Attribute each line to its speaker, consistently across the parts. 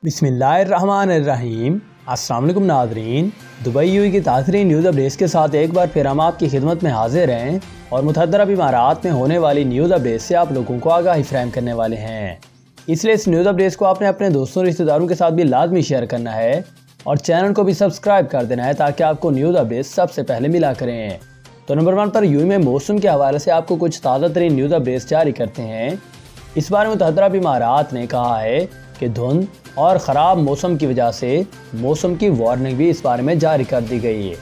Speaker 1: बिस्मिल्लाहिर्रहमानिर्रहीम। अस्सलाम वालेकुम नाज़रीन, दुबई यूएई की ताज़ा न्यूज़ अपडेट्स के साथ एक बार फिर हम आपकी खिदमत में हाजिर हैं और मुतअद्दिद इमारात में होने वाली न्यूज़ अपडेट्स से आप लोगों को आगाही फराहम करने वाले हैं। इसलिए इस न्यूज़ अपडेट्स को आपने अपने दोस्तों रिश्तेदारों के साथ भी लाजमी शेयर करना है और चैनल को भी सब्सक्राइब कर देना है ताकि आपको न्यूज़ अपडेट्स सबसे पहले मिला करें। तो नंबर 1 पर यूएई में मौसम के हवाले से आपको कुछ ताज़ा तरीन न्यूज़ अपडेट्स जारी करते हैं। इस बार मुतअद्दिद इमारात ने कहा है कि धुंध और ख़राब मौसम की वजह से मौसम की वार्निंग भी इस बारे में जारी कर दी गई है।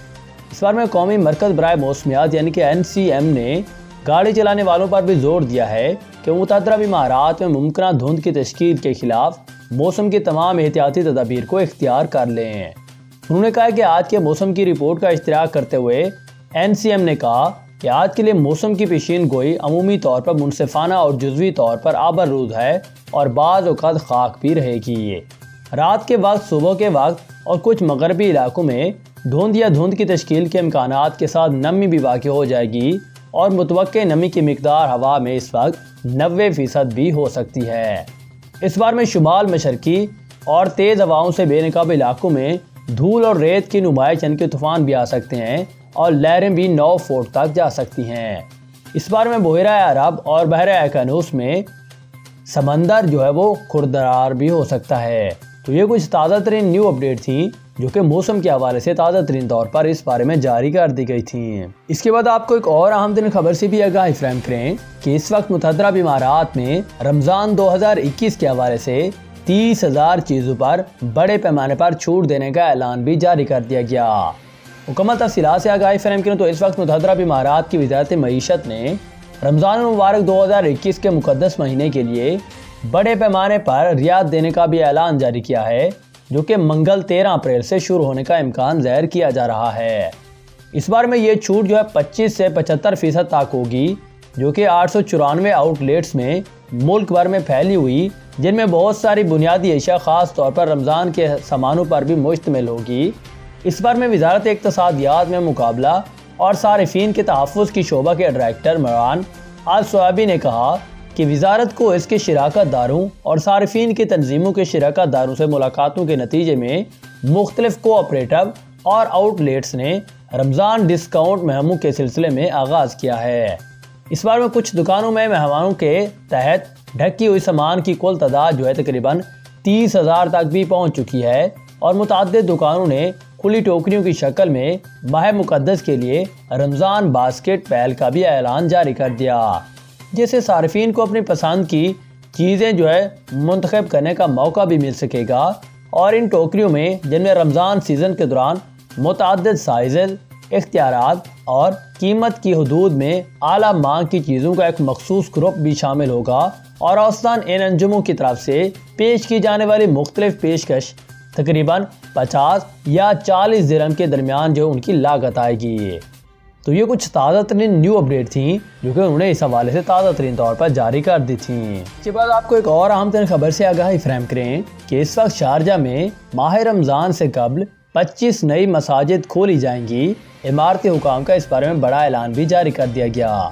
Speaker 1: इस बार में कौमी मरकज़ बराए मौसमियात यानी कि NCM ने गाड़ी चलाने वालों पर भी जोर दिया है कि मुतअद्दिद इमारात में मुमकिन धुंध की तश्कील के खिलाफ मौसम की तमाम एहतियाती तदाबीर को इख्तियार कर लें। उन्होंने कहा कि आज के मौसम की रिपोर्ट का इश्तिराक करते हुए NCM ने कहा कि आज के लिए मौसम की पेशीन गोई अमूमी तौर पर मुनसिफाना और जुज़वी तौर पर आबरूद है और बाज़ औक़ात खाक भी रहेगी। रात के वक्त, सुबह के वक्त और कुछ मगरबी इलाकों में धुंध या धुंध की तश्कील के इम्कानात के साथ नमी भी वाक़ई हो जाएगी और मुतवक्के नमी की मिकदार हवा में इस वक्त 90% भी हो सकती है। इस बार में शुमाल मशरकी और तेज़ हवाओं से बेनकाब इलाकों में धूल और रेत की नुमाइश यानी कि तूफ़ान भी आ सकते हैं और लहरें भी 9 फुट तक जा सकती हैं। इस बार में बहरा अरब और बहरा अकानूस में समंदर जो है वो खुरदरार भी हो सकता है। तो ये कुछ ताज़ा तरीन न्यू अपडेट थी जो कि मौसम के हवाले से ताज़ा तरीन तौर पर इस बारे में जारी कर दी गई थी। इसके बाद आपको एक और अहम तरीन खबर से भी आगाही फराहम करें कि इस वक्त मुतअद्दिद इमारात में रमज़ान 2021 के हवाले से 30,000 चीज़ों पर बड़े पैमाने पर छूट देने का ऐलान भी जारी कर दिया गया। मुकम्मल तफसीलात से आगाही फराहम करें तो इस वक्त मुतअद्दिद इमारात की वज़ारत मईशत ने रमज़ान मुबारक 2021 के मुक़द्दस महीने के लिए बड़े पैमाने पर रियायत देने का भी ऐलान जारी किया है जो कि मंगल 13 अप्रैल से शुरू होने का इम्कान ज़ाहिर किया जा रहा है। इस बार में ये छूट जो है 25 से 75% तक होगी जो कि 894 आउटलेट्स में मुल्क भर में फैली हुई, जिनमें बहुत सारी बुनियादी अशिया ख़ास तौर पर रमज़ान के सामानों पर भी मुश्तमिल होगी। इस बार में वज़ारत इक़्तिसादियात में मुकाबला और सारिफीन के तहफ़्फ़ुज़ की शोबा के डायरेक्टर मरान अल-सुआबी ने कहा कि वज़ारत को इसके शराकत दारों और सारिफीन की तंजीमों के शराकत दारों से मुलाकातों के नतीजे में मुख्तलिफ कोऑपरेटिव और आउटलेट्स ने रमज़ान डिस्काउंट मुहिम के सिलसिले में आगाज़ किया है। इस बार में कुछ दुकानों में मेहमानों के तहत ढकी हुई सामान की कुल तादाद जो है तकरीबन 30,000 तक भी पहुँच चुकी है और मुतअद्दिद दुकानों ने खुली टोकरियों की शक्ल में माह मुक़द्दस के लिए रमज़ान बास्केट पहल का भी ऐलान जारी कर दिया, जिससे सारिफीन को अपनी पसंद की चीज़ें जो है मुंतखब करने का मौका भी मिल सकेगा। और इन टोकरियों में जिनमें रमज़ान सीज़न के दौरान मुतअद्दिद साइज़, इख्तियारात और कीमत की हदूद में आला मांग की चीज़ों का एक मखसूस ग्रुप भी शामिल होगा और औसतन इन अंजुमों की तरफ से पेश की जाने वाली मुख्तलिफ पेशकश तकरीबन 50 या 40 दिरहम के दरमियान जो उनकी लागत आएगी। तो ये कुछ ताज़ा तरीन न्यू अपडेट थी जो कि उन्होंने इस हवाले से ताज़ा तरीन तौर पर जारी कर दी थी। इसके बाद आपको एक और अहम तरीन खबर से आगाही फराहम करें कि इस वक्त शारजा में माह रमज़ान से कबल 25 नई मसाजिद खोली जाएंगी। इमारती हुकाम का इस बारे में बड़ा ऐलान भी जारी कर दिया गया।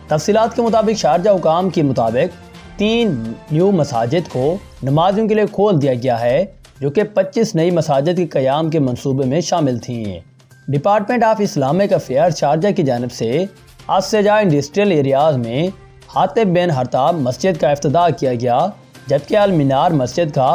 Speaker 1: तफसीलात के मुताबिक शारजा हुकाम के मुताबिक 3 न्यू मसाजिद को नमाजियों के लिए खोल दिया गया है जो कि 25 नई मसाजिद के क़याम के मंसूबे में शामिल थीं। Department of Islamic affair Sharjah की जानिब से अस्सजा इंडस्ट्रियल एरियाज़ में हातिब बिन हरताब मस्जिद का इफ्तिताह किया गया, जबकि अल मीनार मस्जिद का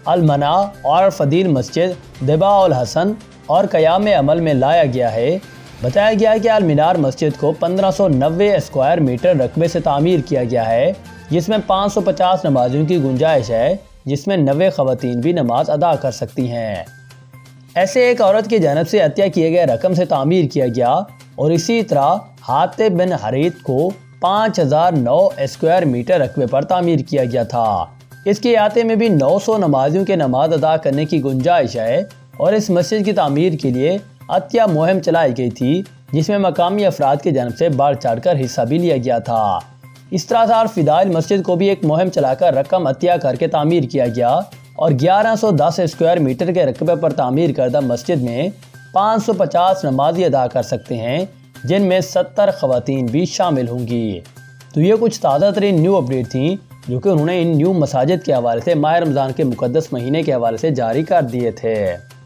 Speaker 1: अल मना और फदील मस्जिद दिबा उल हसन और क़याम अमल में लाया गया है। बताया गया है कि अल मीनार मस्जिद को 1590 स्क्वायर मीटर रकबे से तामीर किया गया है, जिसमें 550 नमाजियों की गुंजाइश है, जिसमें 90 ख़वातीन भी नमाज अदा कर सकती हैं। ऐसे एक औरत की जानब से अतिया किए गए रकम से तामीर किया गया और इसी तरह हातिब बिन हरीत को 5009 स्क्वायर मीटर रकबे पर तामीर किया गया था। इसके अहाते में भी 900 नमाजियों के नमाज अदा करने की गुंजाइश है और इस मस्जिद की तामीर के लिए अतिया मुहिम चलाई गई थी, जिसमें मकामी अफराद की जानब से बढ़ चढ़ कर हिस्सा भी लिया गया था। इस तरह से फिदाइल मस्जिद को भी एक मुहिम चलाकर रकम अतिया करके तामीर किया गया और 1110 स्क्वायर मीटर के रकबे पर तामीर करदा मस्जिद में 550 नमाजी अदा कर सकते हैं, जिनमें 70 ख़वातीन भी शामिल होंगी। تو یہ کچھ تازہ ترین نیو اپڈیٹ تھیں جو کہ انہوں نے ان نیو مساجد کے حوالے سے ماہ رمضان کے مقدس مہینے کے حوالے سے جاری کر دیے تھے۔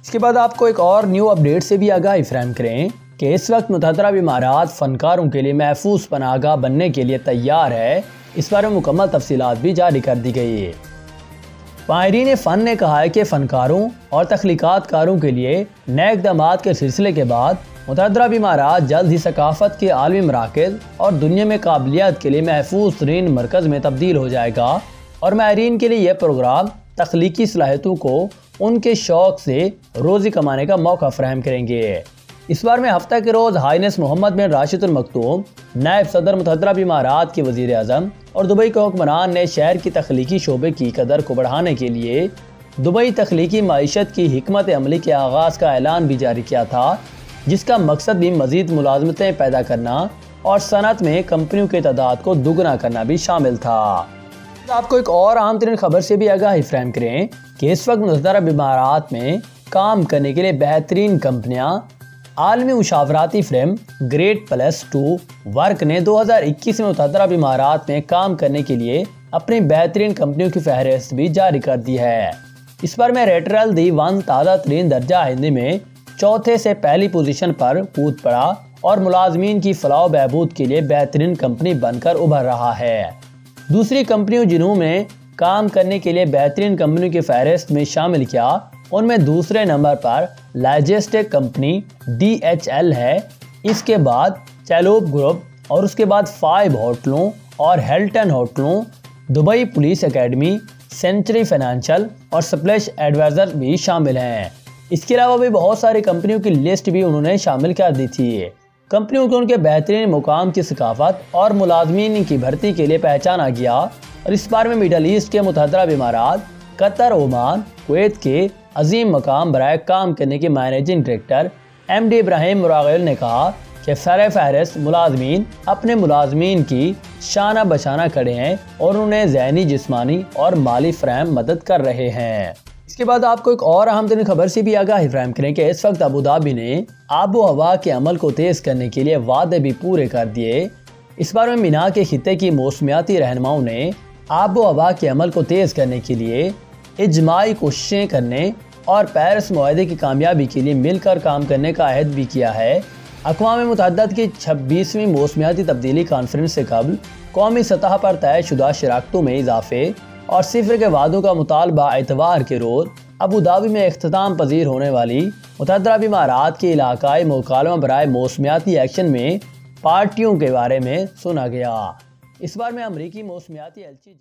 Speaker 1: اس کے بعد آپ کو ایک اور نیو اپڈیٹ سے بھی آگاہی فراہم کریں کہ اس وقت متحدہ عرب امارات فنکاروں کے لیے محفوظ پناہ گاہ بننے کے لیے تیار ہے۔ اس بارے میں مکمل تفصیلات بھی جاری کر دی گئی ہے۔ ماہرین فن نے کہا ہے کہ فنکاروں اور تخلیقات کاروں کے لیے نئے اقدامات کے سلسلے کے بعد متحدہ عرب امارات جلد ہی ثقافت کے عالمی مراکز اور دنیا میں قابلیت کے لیے محفوظ ترین مرکز میں تبدیل ہو جائے گا، اور ماہرین کے لیے یہ پروگرام تخلیقی صلاحیتوں کو ان کے شوق سے روزی کمانے کا موقع فراہم کریں گے۔ اس بار میں ہفتہ کے روز ہائنس محمد بن راشد المکتوم، نائب صدر متحدہ عرب امارات کے وزیر اعظم اور دبئی کے حکمران نے شہر کی تخلیقی شعبے کی قدر کو بڑھانے کے لیے دبئی تخلیقی معیشت کی حکمت عملی کے آغاز کا اعلان بھی جاری کیا تھا، جس کا مقصد بھی مزید ملازمتیں پیدا کرنا اور صنعت میں کمپنیوں کی تعداد کو دوگنا کرنا بھی شامل تھا۔ آپ کو ایک اور اہم ترین خبر سے بھی آگاہی فراہم کریں کہ اس وقت متحدہ عرب امارات میں کام کرنے کے لیے بہترین کمپنیاں عالمی مشاوراتی فرم گریٹ پلس 2 ورک نے 2021 میں متحدہ عرب امارات میں کام کرنے کے لیے اپنی بہترین کمپنیوں کی فہرست بھی جاری کر دی ہے۔ اس پر میں ریٹرل دی 1 تازہ ترین درجہ ہندی میں چوتھے سے پہلی پوزیشن پر کود پڑا اور ملازمین کی فلاح و بہبود کے لیے بہترین کمپنی بن کر ابھر رہا ہے۔ دوسری کمپنیوں جنہوں میں کام کرنے کے لیے بہترین کمپنیوں کی فہرست میں شامل کیا، ان میں دوسرے نمبر پر لاجسٹک کمپنی DHL ہے، اس کے بعد چیلوب گروپ اور اس کے بعد 5 ہوٹلوں اور ہیلٹن ہوٹلوں، Dubai police academy, century financial اور سپلش ایڈوائزر بھی شامل ہیں۔ اس کے علاوہ بھی بہت ساری کمپنیوں کی لسٹ بھی انہوں نے شامل کر دی تھی۔ کمپنیوں کو ان کے بہترین مقام کی ثقافت اور ملازمین کی بھرتی کے لیے پہچانا گیا، اور اس بار میں مڈل ایسٹ کے متحدہ عرب امارات، قطر، عمان، کویت کے عظیم مقام برائے کام کرنے کے مینیجنگ ڈائریکٹر MD ابراہیم مراغل نے کہا کہ سر فہرست ملازمین اپنے ملازمین کی شانہ بشانہ کھڑے ہیں اور انہیں ذہنی، جسمانی اور مالی فراہم مدد کر رہے ہیں۔ اس کے بعد آپ کو ایک اور اہم ترین خبر سے بھی آگاہی فراہم کریں کہ اس وقت ابوظہبی نے آب و ہوا کے عمل کو تیز کرنے کے لیے وعدے بھی پورے کر دیے۔ اس بار میں مینا کے خطے کی موسمیاتی رہنماؤں نے آب و ہوا کے عمل کو تیز کرنے کے لیے اجتماعی کوششیں کرنے اور پیرس معاہدے کی کامیابی کے لیے مل کر کام کرنے کا عہد بھی کیا ہے۔ اقوام متحدہ کی 26ویں موسمیاتی تبدیلی کانفرنس سے قبل قومی سطح پر طے شدہ شراکتوں میں اضافے اور صفر کے وعدوں کا مطالبہ اتوار کے روز ابوظہبی میں اختتام پذیر ہونے والی متحدہ عرب امارات کے علاقائی مکالمہ برائے موسمیاتی ایکشن میں پارٹیوں کے بارے میں سنا گیا۔ اس بار میں امریکی موسمیاتی ایلچی